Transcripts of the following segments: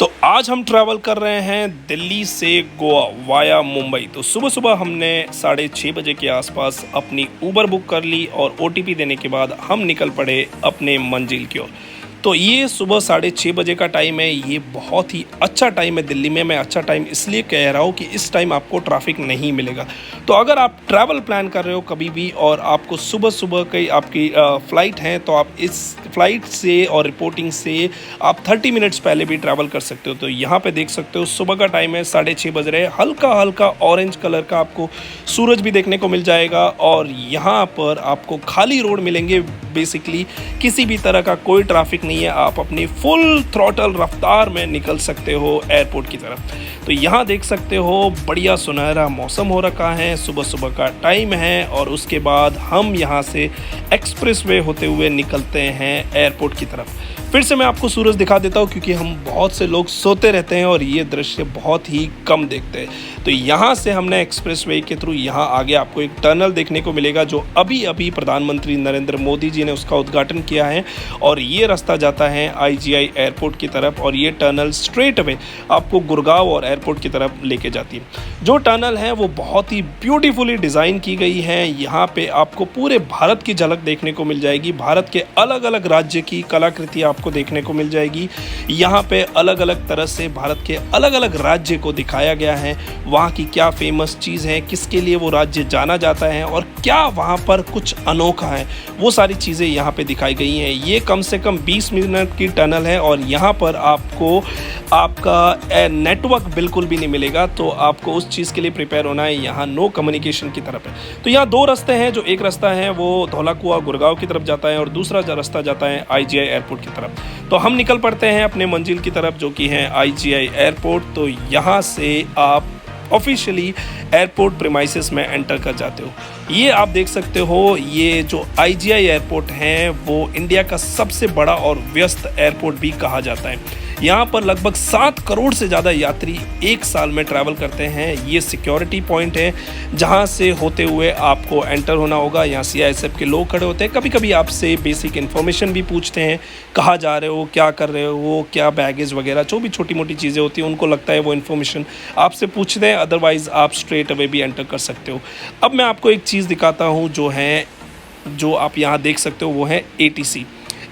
तो आज हम ट्रैवल कर रहे हैं दिल्ली से गोवा वाया मुंबई। तो सुबह सुबह हमने 6:30 बजे के आसपास अपनी ऊबर बुक कर ली और ओटीपी देने के बाद हम निकल पड़े अपने मंजिल की ओर। तो ये सुबह 6:30 बजे का टाइम है। ये बहुत ही अच्छा टाइम है दिल्ली में। मैं अच्छा टाइम इसलिए कह रहा हूँ कि इस टाइम आपको ट्रैफिक नहीं मिलेगा। तो अगर आप ट्रैवल प्लान कर रहे हो कभी भी और आपको सुबह सुबह कहीं आपकी फ़्लाइट है तो आप इस फ़्लाइट से और रिपोर्टिंग से आप 30 मिनट्स पहले भी ट्रैवल कर सकते हो। तो यहाँ पे देख सकते हो सुबह का टाइम है, 6:30 बज रहे हैं। हल्का हल्का ऑरेंज कलर का आपको सूरज भी देखने को मिल जाएगा और यहाँ पर आपको खाली रोड मिलेंगे। बेसिकली किसी भी तरह का कोई ट्रैफिक नहीं है। आप अपनी फुल थ्रॉटल रफ्तार में निकल सकते हो एयरपोर्ट की तरफ। तो यहाँ देख सकते हो बढ़िया सुनहरा मौसम हो रखा है, सुबह सुबह का टाइम है और उसके बाद हम यहाँ से एक्सप्रेसवे होते हुए निकलते हैं एयरपोर्ट की तरफ। फिर से मैं आपको सूरज दिखा देता हूँ क्योंकि हम बहुत से लोग सोते रहते हैं और ये दृश्य बहुत ही कम देखते हैं। तो यहाँ से हमने एक्सप्रेसवे के थ्रू यहाँ आगे आपको एक टनल देखने को मिलेगा जो अभी अभी प्रधानमंत्री नरेंद्र मोदी जी ने उसका उद्घाटन किया है और ये रास्ता जाता है आईजीआई एयरपोर्ट की तरफ और ये टनल स्ट्रेट अवे आपको गुड़गांव और एयरपोर्ट की तरफ लेके जाती है। जो टनल है वो बहुत ही ब्यूटीफुली डिज़ाइन की गई है। यहाँ पे आपको पूरे भारत की झलक देखने को मिल जाएगी। भारत के अलग अलग राज्य की कलाकृति आपको देखने को मिल जाएगी। यहाँ पे अलग अलग तरह से भारत के अलग अलग राज्य को दिखाया गया है। वहाँ की क्या फेमस चीज़ है, किसके लिए वो राज्य जाना जाता है और क्या वहाँ पर कुछ अनोखा है, वो सारी चीज़ें यहाँ पे दिखाई गई हैं। ये कम से कम 20 मिनट की टनल है और यहाँ पर आपको आपका नेटवर्क बिल्कुल भी नहीं मिलेगा। तो आपको उस चीज़ के लिए प्रिपेयर होना है। यहाँ नो कम्युनिकेशन की तरफ है। तो यहाँ दो रास्ते हैं। जो एक रास्ता है वो धौलाकुआ गुड़गांव की तरफ जाता है और दूसरा जो रास्ता जाता है आईजीआई एयरपोर्ट की तरफ। तो हम निकल पड़ते हैं अपने मंजिल की तरफ जो कि है आईजीआई एयरपोर्ट। तो यहाँ से आप ऑफिशियली एयरपोर्ट प्रीमाइसेस में एंटर कर जाते हो। ये आप देख सकते हो, ये जो आईजीआई एयरपोर्ट है वो इंडिया का सबसे बड़ा और व्यस्त एयरपोर्ट भी कहा जाता है। यहाँ पर लगभग 7 करोड़ से ज़्यादा यात्री एक साल में ट्रैवल करते हैं। ये सिक्योरिटी पॉइंट है जहाँ से होते हुए आपको एंटर होना होगा। यहाँ सीआईएसएफ के लोग खड़े होते हैं। कभी कभी आपसे बेसिक इन्फॉर्मेशन भी पूछते हैं, कहाँ जा रहे हो, क्या कर रहे हो, क्या बैगेज वगैरह जो भी छोटी मोटी चीज़ें होती हैं उनको लगता है वो इन्फॉर्मेशन आपसे पूछते हैं। अदरवाइज़ आप स्ट्रेट अवे भी एंटर कर सकते हो। अब मैं आपको एक चीज़ दिखाता हूँ जो आप यहाँ देख सकते हो, वो है एटीसी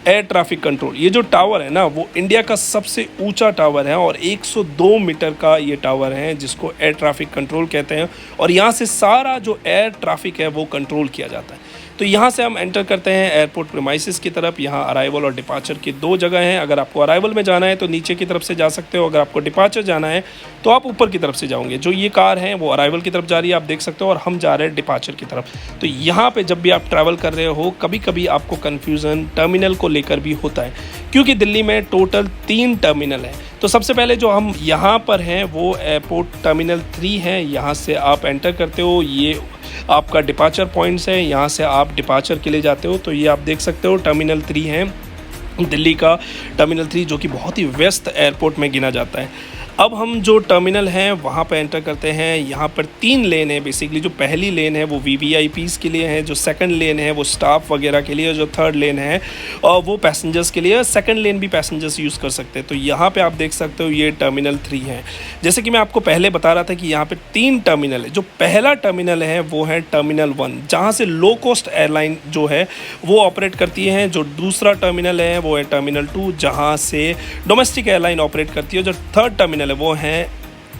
एयर ट्रैफिक कंट्रोल। ये जो टावर है ना वो इंडिया का सबसे ऊंचा टावर है और 102 मीटर का ये टावर है जिसको एयर ट्रैफिक कंट्रोल कहते हैं और यहाँ से सारा जो एयर ट्रैफिक है वो कंट्रोल किया जाता है। तो यहाँ से हम एंटर करते हैं एयरपोर्ट प्रीमाइसेस की तरफ। यहाँ अराइवल और डिपार्चर की 2 जगह हैं। अगर आपको अराइवल में जाना है तो नीचे की तरफ से जा सकते हो, अगर आपको डिपार्चर जाना है तो आप ऊपर की तरफ से जाओगे। जो ये कार है वो अराइवल की तरफ जा रही है, आप देख सकते हो, और हम जा रहे हैं डिपार्चर की तरफ। तो यहाँ पे जब भी आप ट्रैवल कर रहे हो कभी कभी आपको कन्फ्यूज़न टर्मिनल को लेकर भी होता है क्योंकि दिल्ली में टोटल 3 टर्मिनल हैं। तो सबसे पहले जो हम यहाँ पर हैं वो एयरपोर्ट टर्मिनल 3 है। यहाँ से आप एंटर करते हो, ये आपका डिपार्चर पॉइंट्स है, यहाँ से आप डिपार्चर के लिए जाते हो। तो ये आप देख सकते हो टर्मिनल 3 है दिल्ली का टर्मिनल 3 जो कि बहुत ही व्यस्त एयरपोर्ट में गिना जाता है। अब हम जो टर्मिनल हैं वहाँ पर एंटर करते हैं। यहाँ पर 3 लेन है बेसिकली। जो पहली लेन है वो वीवीआईपीज़ के लिए है, जो सेकंड लेन है वो स्टाफ वगैरह के लिए, जो थर्ड लेन है और वो पैसेंजर्स के लिए। सेकंड लेन भी पैसेंजर्स यूज़ कर सकते हैं। तो यहाँ पे आप देख सकते हो ये टर्मिनल 3 है। जैसे कि मैं आपको पहले बता रहा था कि यहाँ पे 3 टर्मिनल है। जो पहला टर्मिनल है वो है टर्मिनल 1 जहाँ से लो कॉस्ट एयरलाइन जो है वो ऑपरेट करती है। जो दूसरा टर्मिनल है वो है टर्मिनल 2 जहाँ से डोमेस्टिक एयरलाइन ऑपरेट करती है। जो थर्ड टर्मिनल वो है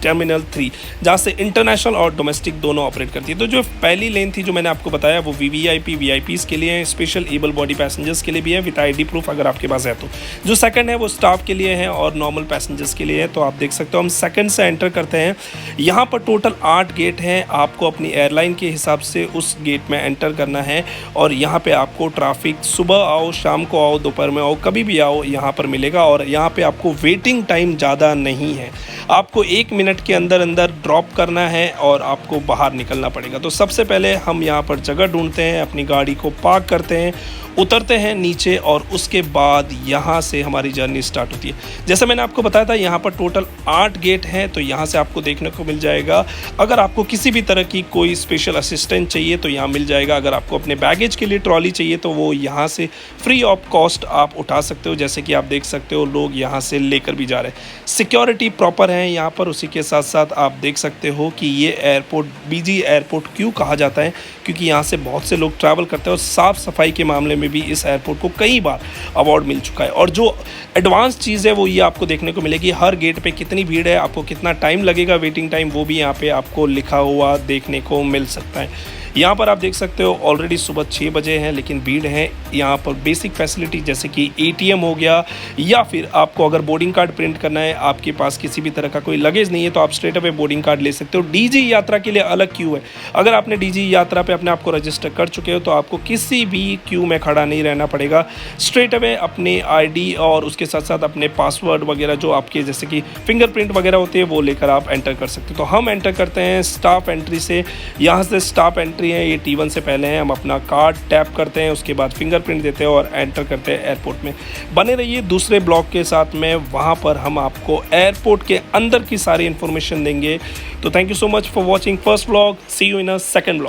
टर्मिनल 3 जहाँ से इंटरनेशनल और डोमेस्टिक दोनों ऑपरेट करती है। तो जो पहली लेन थी जो मैंने आपको बताया वो वीवीआईपी वीआईपीज़ के लिए है, स्पेशल एबल बॉडी पैसेंजर्स के लिए भी है विद आईडी प्रूफ अगर आपके पास है तो। जो सेकंड है वो स्टाफ के लिए है और नॉर्मल पैसेंजर्स के लिए है। तो आप देख सकते हो हम सेकंड से एंटर करते हैं। यहाँ पर टोटल 8 गेट हैं। आपको अपनी एयरलाइन के हिसाब से उस गेट में एंटर करना है और यहाँ पर आपको ट्रैफिक सुबह आओ, शाम को आओ, दोपहर में आओ, कभी भी आओ यहाँ पर मिलेगा। और यहाँ पर आपको वेटिंग टाइम ज़्यादा नहीं है। आपको 1 मिनट के अंदर ड्रॉप करना है और आपको बाहर निकलना पड़ेगा। तो सबसे पहले हम यहाँ पर जगह ढूंढते हैं, अपनी गाड़ी को पार्क करते हैं उतरते हैं नीचे और उसके बाद यहाँ से हमारी जर्नी स्टार्ट होती है। जैसे मैंने आपको बताया था यहाँ पर टोटल 8 गेट हैं, तो यहाँ से आपको देखने को मिल जाएगा। अगर आपको किसी भी तरह की कोई स्पेशल असिस्टेंट चाहिए तो यहाँ मिल जाएगा। अगर आपको अपने बैगेज के लिए ट्रॉली चाहिए तो वो यहाँ से फ्री ऑफ कॉस्ट आप उठा सकते हो। जैसे कि आप देख सकते हो लोग यहाँ से लेकर भी जा रहे हैं। सिक्योरिटी प्रॉपर है यहाँ पर। उसी के साथ साथ आप देख सकते हो कि ये एयरपोर्ट बीजी एयरपोर्ट क्यों कहा जाता है, क्योंकि यहाँ से बहुत से लोग ट्रैवल करते हैं और साफ़ सफाई के मामले में भी इस एयरपोर्ट को कई बार अवार्ड मिल चुका है। और जो एडवांस चीज़ है वो ये आपको देखने को मिलेगी। हर गेट पे कितनी भीड़ है, आपको कितना टाइम लगेगा वेटिंग टाइम, वो भी यहाँ पे आपको लिखा हुआ देखने को मिल सकता है। यहाँ पर आप देख सकते हो ऑलरेडी सुबह 6 बजे हैं लेकिन भीड़ है। यहाँ पर बेसिक फैसिलिटी जैसे कि एटीएम हो गया, या फिर आपको अगर बोर्डिंग कार्ड प्रिंट करना है, आपके पास किसी भी तरह का कोई लगेज नहीं है तो आप स्ट्रेट अवे बोर्डिंग कार्ड ले सकते हो। डीजी यात्रा के लिए अलग क्यू है। अगर आपने डीजी यात्रा पे अपने आप को रजिस्टर कर चुके हो तो आपको किसी भी क्यू में खड़ा नहीं रहना पड़ेगा। स्ट्रेट अवे अपने आईडी और उसके साथ साथ अपने पासवर्ड वगैरह जो आपके जैसे कि फिंगरप्रिंट वगैरह होते हैं वो लेकर आप एंटर कर सकते हो। तो हम एंटर करते हैं स्टाफ एंट्री से। यहाँ से स्टाफ एंट्री है, ये T1 से पहले हैं। हम अपना कार्ड टैप करते हैं, उसके बाद फिंगरप्रिंट देते हैं और एंटर करते हैं एयरपोर्ट में। बने रहिए दूसरे ब्लॉग के साथ में, वहाँ पर हम आपको एयरपोर्ट के अंदर की सारी इन्फॉर्मेशन देंगे। तो thank you so much for watching first blog. See you in a second blog.